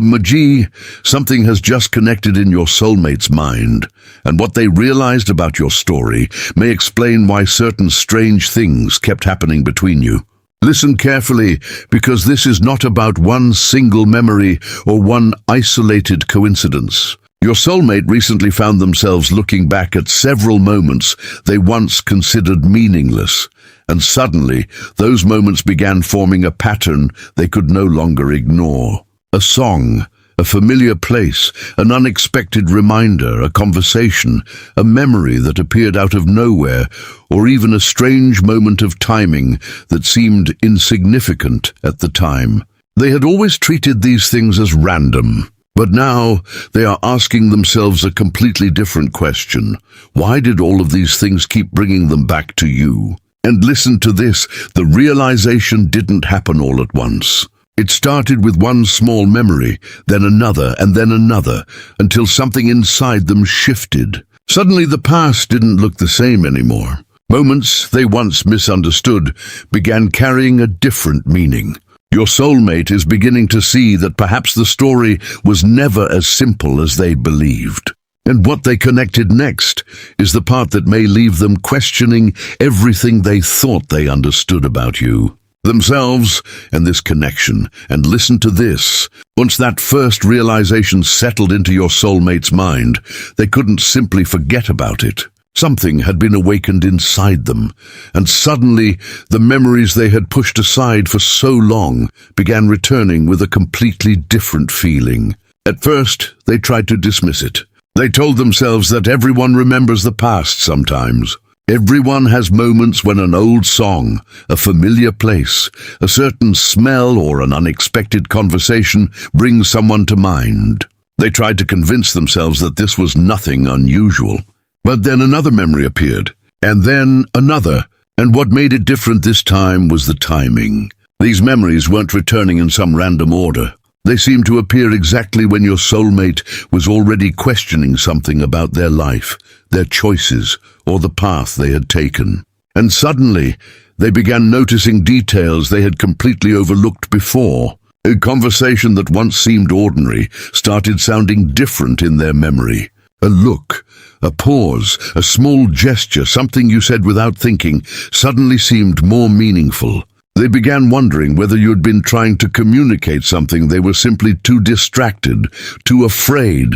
Maji, something has just connected in your soulmate's mind, and what they realized about your story may explain why certain strange things kept happening between you. Listen carefully, because this is not about one single memory or one isolated coincidence. Your soulmate recently found themselves looking back at several moments they once considered meaningless, and suddenly those moments began forming a pattern they could no longer ignore. A song, a familiar place, an unexpected reminder, a conversation, a memory that appeared out of nowhere, or even a strange moment of timing that seemed insignificant at the time. They had always treated these things as random, but now they are asking themselves a completely different question. Why did all of these things keep bringing them back to you? And listen to this, the realization didn't happen all at once. It started with one small memory, then another, and then another, until something inside them shifted. Suddenly the past didn't look the same anymore. Moments they once misunderstood began carrying a different meaning. Your soulmate is beginning to see that perhaps the story was never as simple as they believed. And what they connected next is the part that may leave them questioning everything they thought they understood about you, themselves, and this connection. And listen to this. Once that first realization settled into your soulmate's mind, they couldn't simply forget about it. Something had been awakened inside them, and suddenly the memories they had pushed aside for so long began returning with a completely different feeling. At first, they tried to dismiss it. They told themselves that everyone remembers the past sometimes. Everyone has moments when an old song, a familiar place, a certain smell, or an unexpected conversation brings someone to mind. They tried to convince themselves that this was nothing unusual. But then another memory appeared, and then another, and what made it different this time was the timing. These memories weren't returning in some random order. They seemed to appear exactly when your soulmate was already questioning something about their life, their choices, or the path they had taken. And suddenly, they began noticing details they had completely overlooked before. A conversation that once seemed ordinary started sounding different in their memory. A look, a pause, a small gesture, something you said without thinking, suddenly seemed more meaningful. They began wondering whether you had been trying to communicate something they were simply too distracted, too afraid,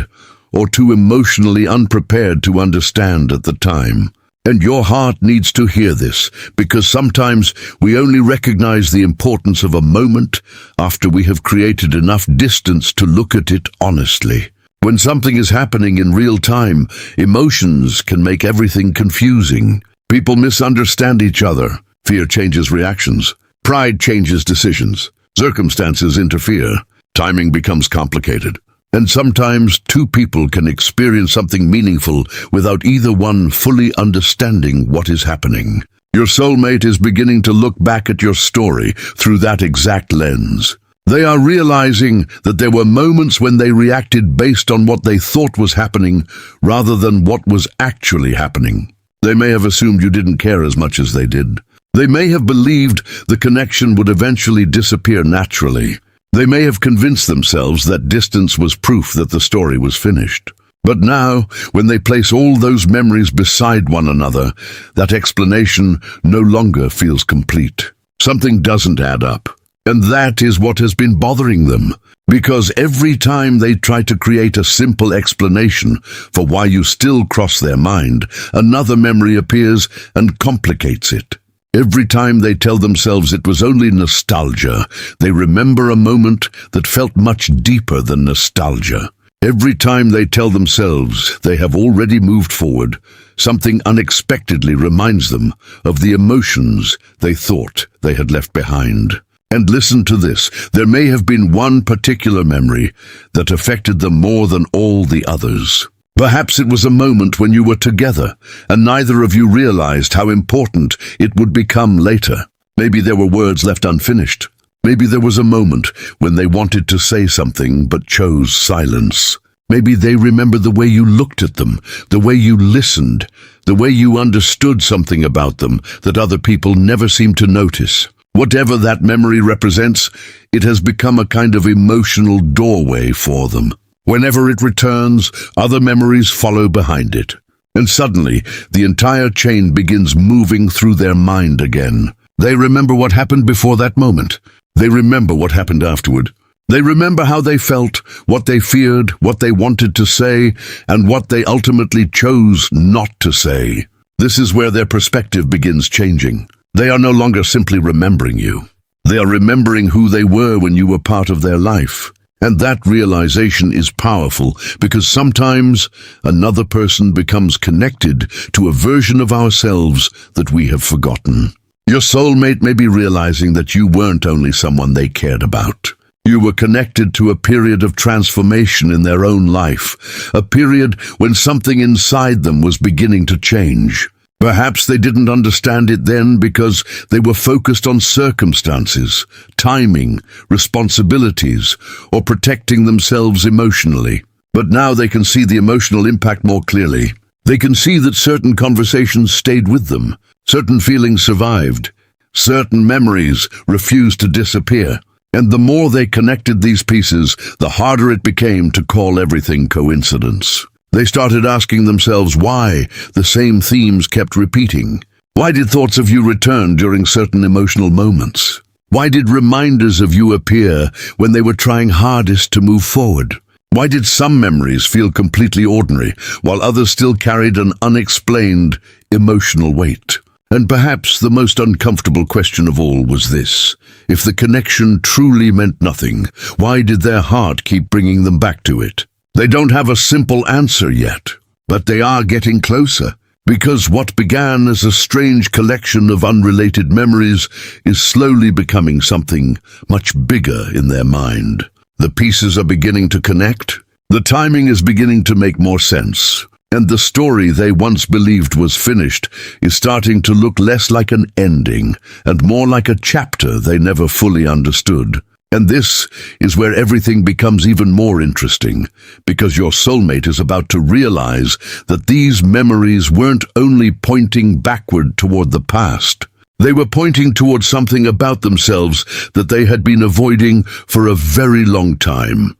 or too emotionally unprepared to understand at the time. And your heart needs to hear this, because sometimes we only recognize the importance of a moment after we have created enough distance to look at it honestly. When something is happening in real time, emotions can make everything confusing. People misunderstand each other. Fear changes reactions. Pride changes decisions. Circumstances interfere. Timing becomes complicated. And sometimes two people can experience something meaningful without either one fully understanding what is happening. Your soulmate is beginning to look back at your story through that exact lens. They are realizing that there were moments when they reacted based on what they thought was happening rather than what was actually happening. They may have assumed you didn't care as much as they did. They may have believed the connection would eventually disappear naturally. They may have convinced themselves that distance was proof that the story was finished. But now, when they place all those memories beside one another, that explanation no longer feels complete. Something doesn't add up. And that is what has been bothering them, because every time they try to create a simple explanation for why you still cross their mind, another memory appears and complicates it. Every time they tell themselves it was only nostalgia, they remember a moment that felt much deeper than nostalgia. Every time they tell themselves they have already moved forward, something unexpectedly reminds them of the emotions they thought they had left behind. And listen to this, there may have been one particular memory that affected them more than all the others. Perhaps it was a moment when you were together, and neither of you realized how important it would become later. Maybe there were words left unfinished. Maybe there was a moment when they wanted to say something but chose silence. Maybe they remember the way you looked at them, the way you listened, the way you understood something about them that other people never seemed to notice. Whatever that memory represents, it has become a kind of emotional doorway for them. Whenever it returns, other memories follow behind it. And suddenly, the entire chain begins moving through their mind again. They remember what happened before that moment. They remember what happened afterward. They remember how they felt, what they feared, what they wanted to say, and what they ultimately chose not to say. This is where their perspective begins changing. They are no longer simply remembering you. They are remembering who they were when you were part of their life. And that realization is powerful because sometimes another person becomes connected to a version of ourselves that we have forgotten. Your soulmate may be realizing that you weren't only someone they cared about. You were connected to a period of transformation in their own life, a period when something inside them was beginning to change. Perhaps they didn't understand it then because they were focused on circumstances, timing, responsibilities, or protecting themselves emotionally. But now they can see the emotional impact more clearly. They can see that certain conversations stayed with them, certain feelings survived, certain memories refused to disappear. And the more they connected these pieces, the harder it became to call everything coincidence. They started asking themselves why the same themes kept repeating. Why did thoughts of you return during certain emotional moments? Why did reminders of you appear when they were trying hardest to move forward? Why did some memories feel completely ordinary, while others still carried an unexplained emotional weight? And perhaps the most uncomfortable question of all was this. If the connection truly meant nothing, why did their heart keep bringing them back to it? They don't have a simple answer yet, but they are getting closer, because what began as a strange collection of unrelated memories is slowly becoming something much bigger in their mind. The pieces are beginning to connect, the timing is beginning to make more sense, and the story they once believed was finished is starting to look less like an ending and more like a chapter they never fully understood. And this is where everything becomes even more interesting, because your soulmate is about to realize that these memories weren't only pointing backward toward the past. They were pointing toward something about themselves that they had been avoiding for a very long time.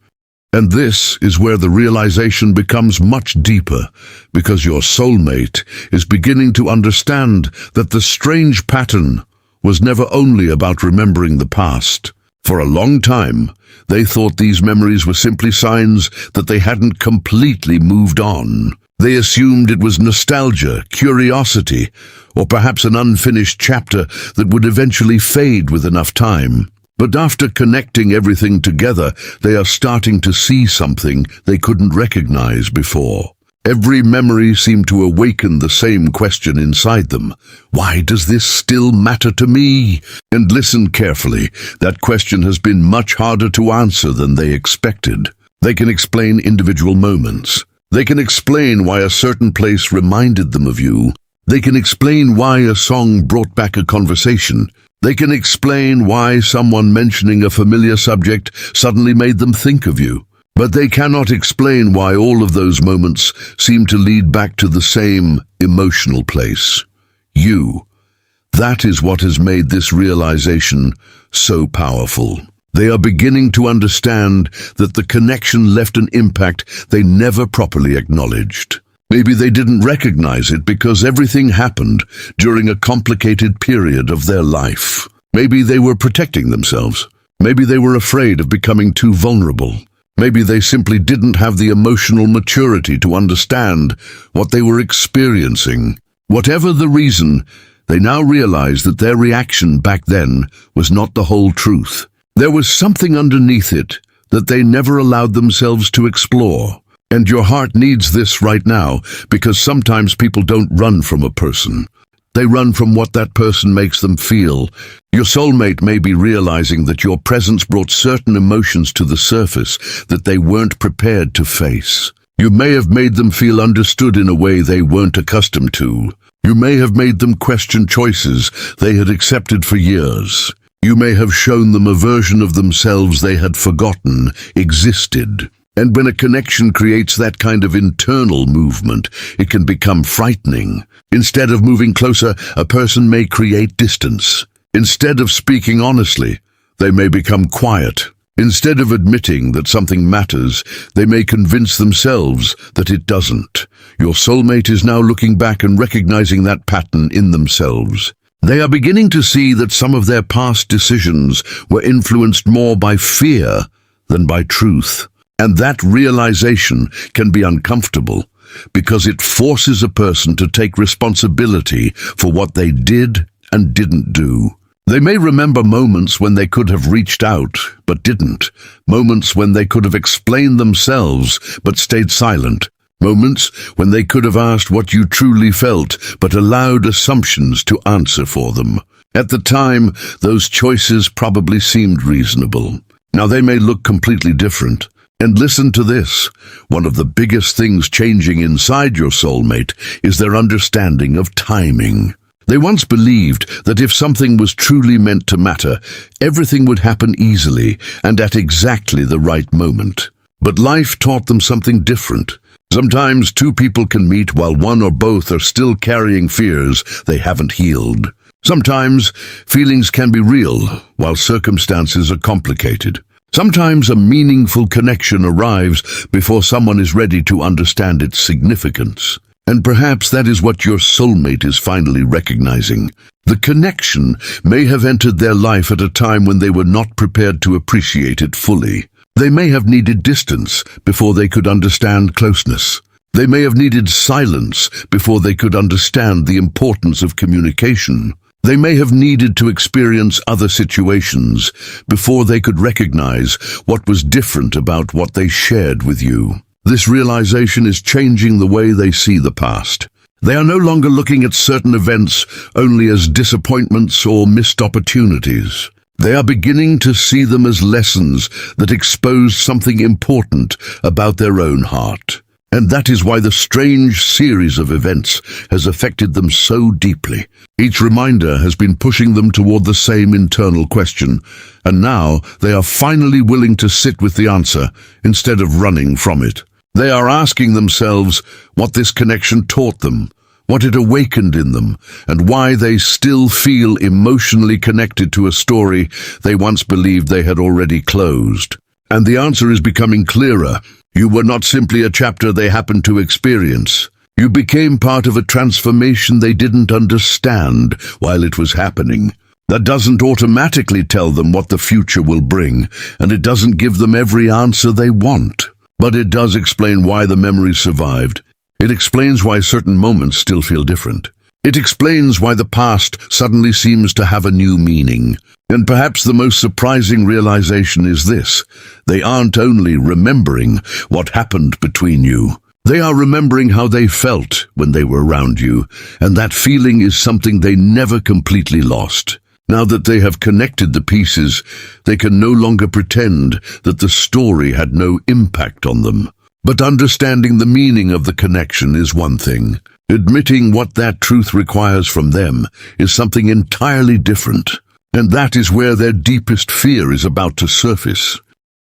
And this is where the realization becomes much deeper, because your soulmate is beginning to understand that the strange pattern was never only about remembering the past. For a long time, they thought these memories were simply signs that they hadn't completely moved on. They assumed it was nostalgia, curiosity, or perhaps an unfinished chapter that would eventually fade with enough time. But after connecting everything together, they are starting to see something they couldn't recognize before. Every memory seemed to awaken the same question inside them. Why does this still matter to me? And listen carefully, that question has been much harder to answer than they expected. They can explain individual moments. They can explain why a certain place reminded them of you. They can explain why a song brought back a conversation. They can explain why someone mentioning a familiar subject suddenly made them think of you. But they cannot explain why all of those moments seem to lead back to the same emotional place. You. That is what has made this realization so powerful. They are beginning to understand that the connection left an impact they never properly acknowledged. Maybe they didn't recognize it because everything happened during a complicated period of their life. Maybe they were protecting themselves. Maybe they were afraid of becoming too vulnerable. Maybe they simply didn't have the emotional maturity to understand what they were experiencing. Whatever the reason, they now realize that their reaction back then was not the whole truth. There was something underneath it that they never allowed themselves to explore. And your heart needs this right now, because sometimes people don't run from a person. They run from what that person makes them feel. Your soulmate may be realizing that your presence brought certain emotions to the surface that they weren't prepared to face. You may have made them feel understood in a way they weren't accustomed to. You may have made them question choices they had accepted for years. You may have shown them a version of themselves they had forgotten existed. And when a connection creates that kind of internal movement, it can become frightening. Instead of moving closer, a person may create distance. Instead of speaking honestly, they may become quiet. Instead of admitting that something matters, they may convince themselves that it doesn't. Your soulmate is now looking back and recognizing that pattern in themselves. They are beginning to see that some of their past decisions were influenced more by fear than by truth. And that realization can be uncomfortable because it forces a person to take responsibility for what they did and didn't do. They may remember moments when they could have reached out but didn't, moments when they could have explained themselves but stayed silent, moments when they could have asked what you truly felt but allowed assumptions to answer for them. At the time, those choices probably seemed reasonable. Now they may look completely different. And listen to this. One of the biggest things changing inside your soulmate is their understanding of timing. They once believed that if something was truly meant to matter, everything would happen easily and at exactly the right moment. But life taught them something different. Sometimes two people can meet while one or both are still carrying fears they haven't healed. Sometimes feelings can be real while circumstances are complicated. Sometimes a meaningful connection arrives before someone is ready to understand its significance. And perhaps that is what your soulmate is finally recognizing. The connection may have entered their life at a time when they were not prepared to appreciate it fully. They may have needed distance before they could understand closeness. They may have needed silence before they could understand the importance of communication. They may have needed to experience other situations before they could recognize what was different about what they shared with you. This realization is changing the way they see the past. They are no longer looking at certain events only as disappointments or missed opportunities. They are beginning to see them as lessons that expose something important about their own heart. And that is why the strange series of events has affected them so deeply. Each reminder has been pushing them toward the same internal question, and now they are finally willing to sit with the answer instead of running from it. They are asking themselves what this connection taught them, what it awakened in them, and why they still feel emotionally connected to a story they once believed they had already closed. And the answer is becoming clearer. You were not simply a chapter they happened to experience. You became part of a transformation they didn't understand while it was happening. That doesn't automatically tell them what the future will bring, and it doesn't give them every answer they want. But it does explain why the memories survived. It explains why certain moments still feel different. It explains why the past suddenly seems to have a new meaning. And perhaps the most surprising realization is this: they aren't only remembering what happened between you, they are remembering how they felt when they were around you, and that feeling is something they never completely lost. Now that they have connected the pieces, they can no longer pretend that the story had no impact on them. But understanding the meaning of the connection is one thing. Admitting what that truth requires from them is something entirely different. And that is where their deepest fear is about to surface.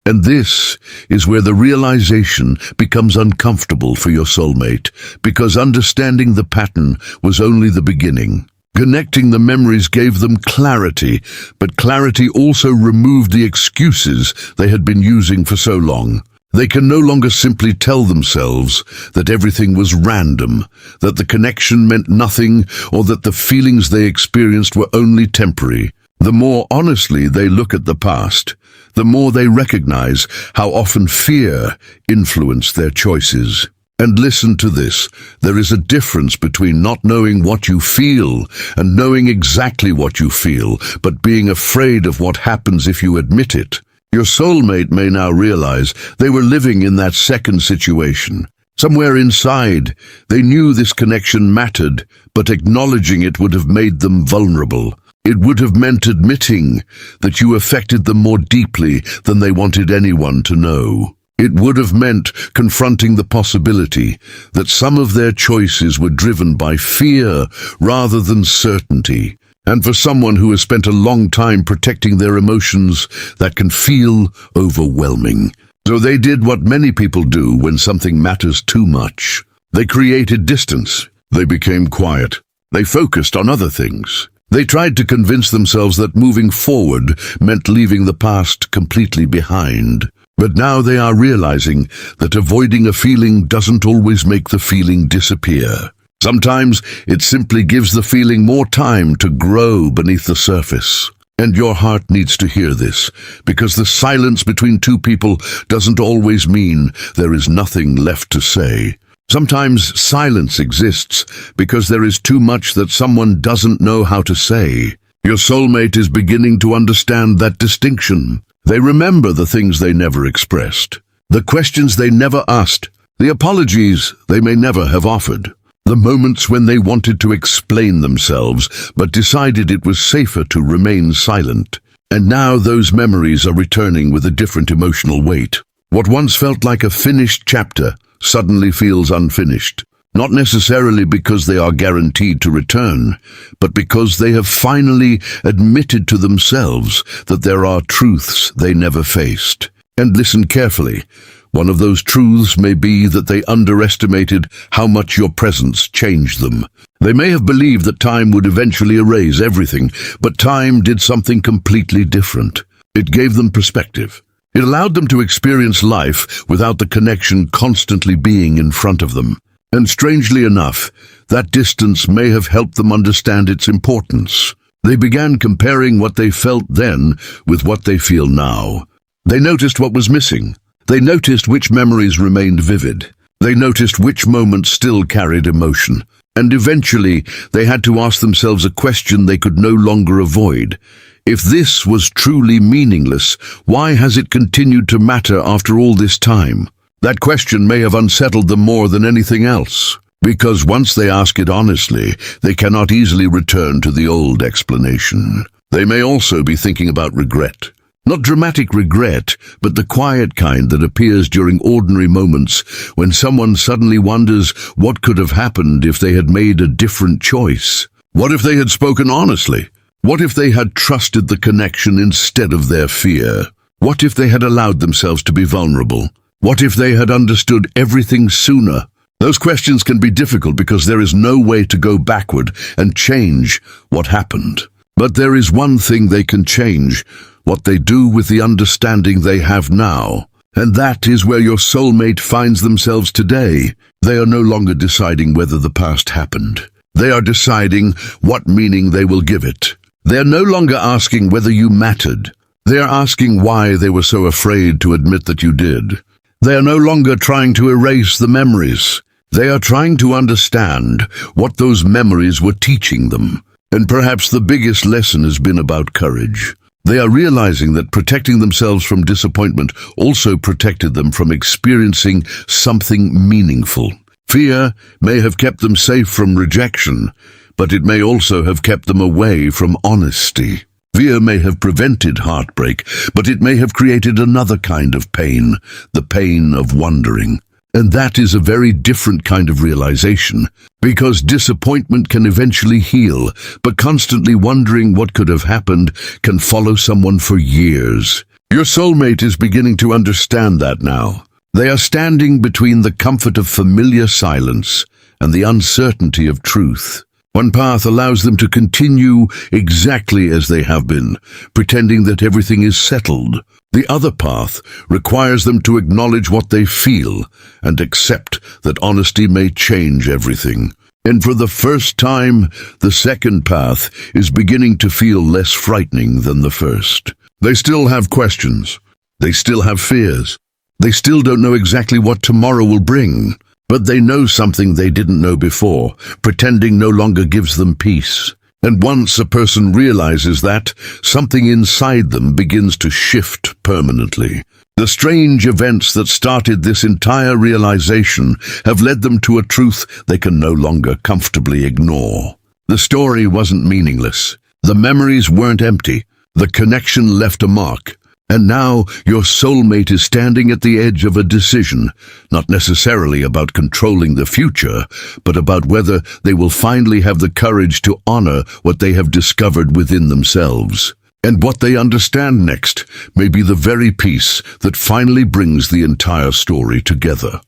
And this is where the realization becomes uncomfortable for your soulmate, because understanding the pattern was only the beginning. Connecting the memories gave them clarity, but clarity also removed the excuses they had been using for so long. They can no longer simply tell themselves that everything was random, that the connection meant nothing, or that the feelings they experienced were only temporary. The more honestly they look at the past, the more they recognize how often fear influenced their choices. And listen to this: there is a difference between not knowing what you feel and knowing exactly what you feel, but being afraid of what happens if you admit it. Your soulmate may now realize they were living in that second situation. Somewhere inside, they knew this connection mattered, but acknowledging it would have made them vulnerable. It would have meant admitting that you affected them more deeply than they wanted anyone to know. It would have meant confronting the possibility that some of their choices were driven by fear rather than certainty. And for someone who has spent a long time protecting their emotions, that can feel overwhelming. So they did what many people do when something matters too much. They created distance. They became quiet. They focused on other things. They tried to convince themselves that moving forward meant leaving the past completely behind. But now they are realizing that avoiding a feeling doesn't always make the feeling disappear. Sometimes it simply gives the feeling more time to grow beneath the surface. And your heart needs to hear this, because the silence between two people doesn't always mean there is nothing left to say. Sometimes silence exists because there is too much that someone doesn't know how to say. Your soulmate is beginning to understand that distinction. They remember the things they never expressed, the questions they never asked, the apologies they may never have offered, the moments when they wanted to explain themselves but decided it was safer to remain silent. And now those memories are returning with a different emotional weight. What once felt like a finished chapter suddenly feels unfinished, not necessarily because they are guaranteed to return, but because they have finally admitted to themselves that there are truths they never faced. And listen carefully. One of those truths may be that they underestimated how much your presence changed them. They may have believed that time would eventually erase everything, but time did something completely different. It gave them perspective. It allowed them to experience life without the connection constantly being in front of them. And strangely enough, that distance may have helped them understand its importance. They began comparing what they felt then with what they feel now. They noticed what was missing. They noticed which memories remained vivid. They noticed which moments still carried emotion. And eventually, they had to ask themselves a question they could no longer avoid. If this was truly meaningless, why has it continued to matter after all this time? That question may have unsettled them more than anything else, because once they ask it honestly, they cannot easily return to the old explanation. They may also be thinking about regret. Not dramatic regret, but the quiet kind that appears during ordinary moments when someone suddenly wonders what could have happened if they had made a different choice. What if they had spoken honestly? What if they had trusted the connection instead of their fear? What if they had allowed themselves to be vulnerable? What if they had understood everything sooner? Those questions can be difficult because there is no way to go backward and change what happened. But there is one thing they can change, what they do with the understanding they have now. And that is where your soulmate finds themselves today. They are no longer deciding whether the past happened. They are deciding what meaning they will give it. They are no longer asking whether you mattered. They are asking why they were so afraid to admit that you did. They are no longer trying to erase the memories. They are trying to understand what those memories were teaching them. And perhaps the biggest lesson has been about courage. They are realizing that protecting themselves from disappointment also protected them from experiencing something meaningful. Fear may have kept them safe from rejection, but it may also have kept them away from honesty. Fear may have prevented heartbreak, but it may have created another kind of pain, the pain of wondering. And that is a very different kind of realization, because disappointment can eventually heal, but constantly wondering what could have happened can follow someone for years. Your soulmate is beginning to understand that now. They are standing between the comfort of familiar silence and the uncertainty of truth. One path allows them to continue exactly as they have been, pretending that everything is settled. The other path requires them to acknowledge what they feel and accept that honesty may change everything. And for the first time, the second path is beginning to feel less frightening than the first. They still have questions. They still have fears. They still don't know exactly what tomorrow will bring. But they know something they didn't know before. Pretending no longer gives them peace. And once a person realizes that, something inside them begins to shift permanently. The strange events that started this entire realization have led them to a truth they can no longer comfortably ignore. The story wasn't meaningless. The memories weren't empty. The connection left a mark. And now your soulmate is standing at the edge of a decision, not necessarily about controlling the future, but about whether they will finally have the courage to honor what they have discovered within themselves. And what they understand next may be the very piece that finally brings the entire story together.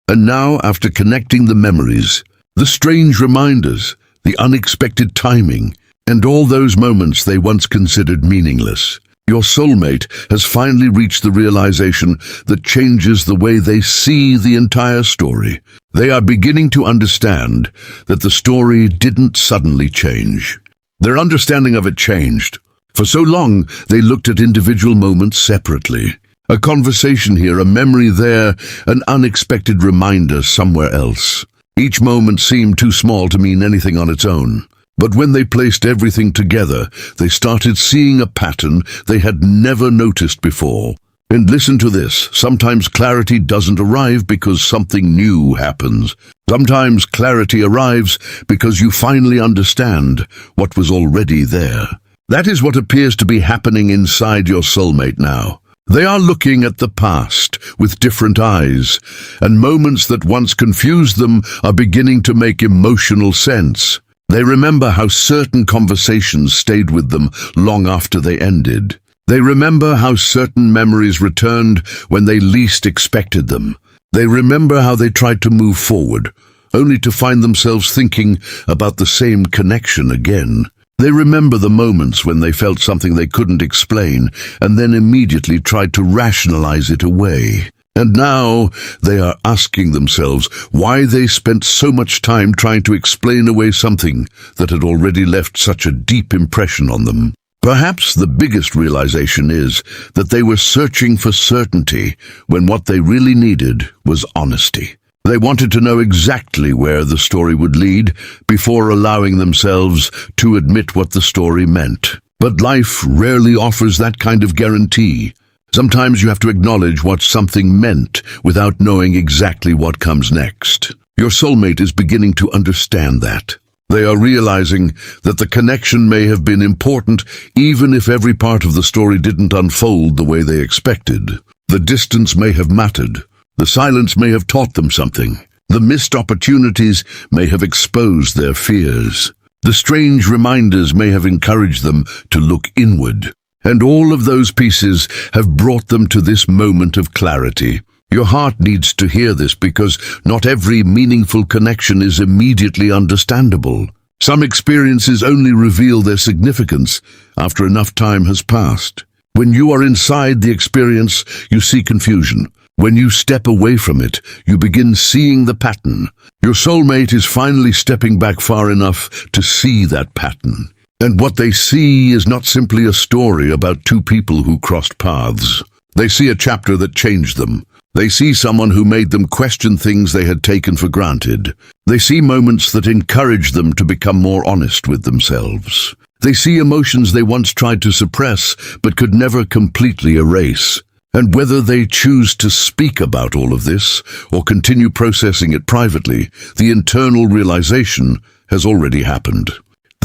And now, after connecting the memories, the strange reminders, the unexpected timing, and all those moments they once considered meaningless. Your soulmate has finally reached the realization that changes the way they see the entire story. They are beginning to understand that the story didn't suddenly change. Their understanding of it changed. For so long, they looked at individual moments separately. A conversation here, a memory there, an unexpected reminder somewhere else. Each moment seemed too small to mean anything on its own. But when they placed everything together, they started seeing a pattern they had never noticed before. And listen to this, sometimes clarity doesn't arrive because something new happens. Sometimes clarity arrives because you finally understand what was already there. That is what appears to be happening inside your soulmate now. They are looking at the past with different eyes, and moments that once confused them are beginning to make emotional sense. They remember how certain conversations stayed with them long after they ended. They remember how certain memories returned when they least expected them. They remember how they tried to move forward, only to find themselves thinking about the same connection again. They remember the moments when they felt something they couldn't explain and then immediately tried to rationalize it away. And now they are asking themselves why they spent so much time trying to explain away something that had already left such a deep impression on them. Perhaps the biggest realization is that they were searching for certainty when what they really needed was honesty. They wanted to know exactly where the story would lead before allowing themselves to admit what the story meant. But life rarely offers that kind of guarantee. Sometimes you have to acknowledge what something meant without knowing exactly what comes next. Your soulmate is beginning to understand that. They are realizing that the connection may have been important even if every part of the story didn't unfold the way they expected. The distance may have mattered. The silence may have taught them something. The missed opportunities may have exposed their fears. The strange reminders may have encouraged them to look inward. And all of those pieces have brought them to this moment of clarity. Your heart needs to hear this because not every meaningful connection is immediately understandable. Some experiences only reveal their significance after enough time has passed. When you are inside the experience, you see confusion. When you step away from it, you begin seeing the pattern. Your soulmate is finally stepping back far enough to see that pattern. And what they see is not simply a story about two people who crossed paths. They see a chapter that changed them. They see someone who made them question things they had taken for granted. They see moments that encouraged them to become more honest with themselves. They see emotions they once tried to suppress but could never completely erase. And whether they choose to speak about all of this or continue processing it privately, the internal realization has already happened.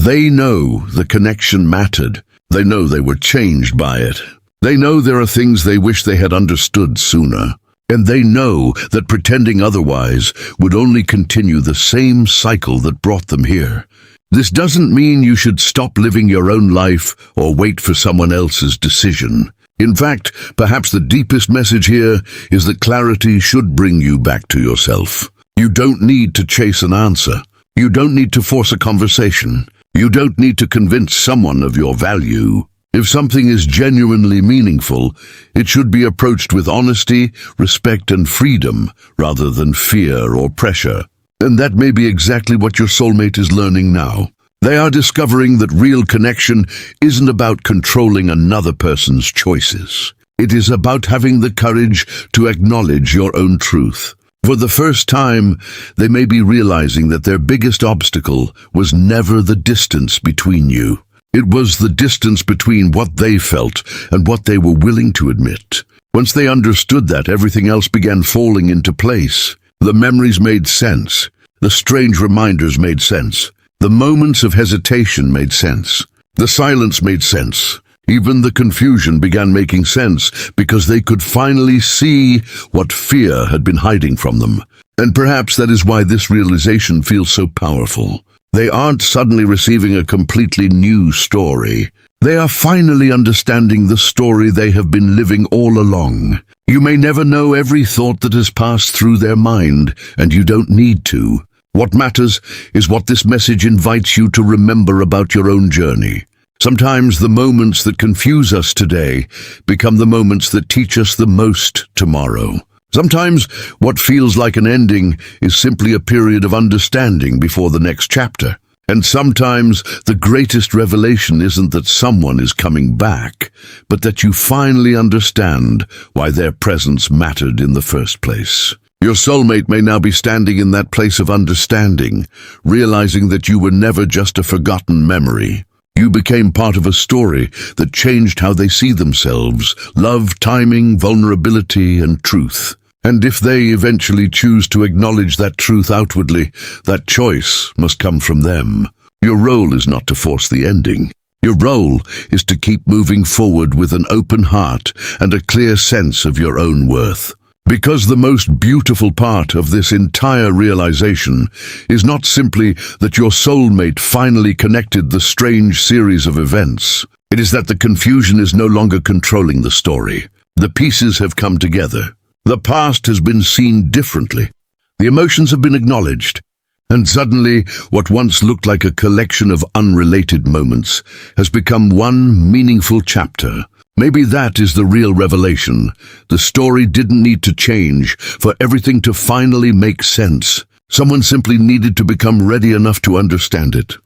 They know the connection mattered. They know they were changed by it. They know there are things they wish they had understood sooner. And they know that pretending otherwise would only continue the same cycle that brought them here. This doesn't mean you should stop living your own life or wait for someone else's decision. In fact, perhaps the deepest message here is that clarity should bring you back to yourself. You don't need to chase an answer. You don't need to force a conversation. You don't need to convince someone of your value. If something is genuinely meaningful, it should be approached with honesty, respect, and freedom rather than fear or pressure. And that may be exactly what your soulmate is learning now. They are discovering that real connection isn't about controlling another person's choices. It is about having the courage to acknowledge your own truth. For the first time, they may be realizing that their biggest obstacle was never the distance between you. It was the distance between what they felt and what they were willing to admit. Once they understood that, everything else began falling into place. The memories made sense. The strange reminders made sense. The moments of hesitation made sense. The silence made sense. Even the confusion began making sense because they could finally see what fear had been hiding from them. And perhaps that is why this realization feels so powerful. They aren't suddenly receiving a completely new story. They are finally understanding the story they have been living all along. You may never know every thought that has passed through their mind, and you don't need to. What matters is what this message invites you to remember about your own journey. Sometimes the moments that confuse us today become the moments that teach us the most tomorrow. Sometimes what feels like an ending is simply a period of understanding before the next chapter. And sometimes the greatest revelation isn't that someone is coming back, but that you finally understand why their presence mattered in the first place. Your soulmate may now be standing in that place of understanding, realizing that you were never just a forgotten memory. You became part of a story that changed how they see themselves: love, timing, vulnerability, and truth. And if they eventually choose to acknowledge that truth outwardly, that choice must come from them. Your role is not to force the ending. Your role is to keep moving forward with an open heart and a clear sense of your own worth. Because the most beautiful part of this entire realization is not simply that your soulmate finally connected the strange series of events. It is that the confusion is no longer controlling the story. The pieces have come together. The past has been seen differently. The emotions have been acknowledged. And suddenly, what once looked like a collection of unrelated moments has become one meaningful chapter. Maybe that is the real revelation. The story didn't need to change for everything to finally make sense. Someone simply needed to become ready enough to understand it.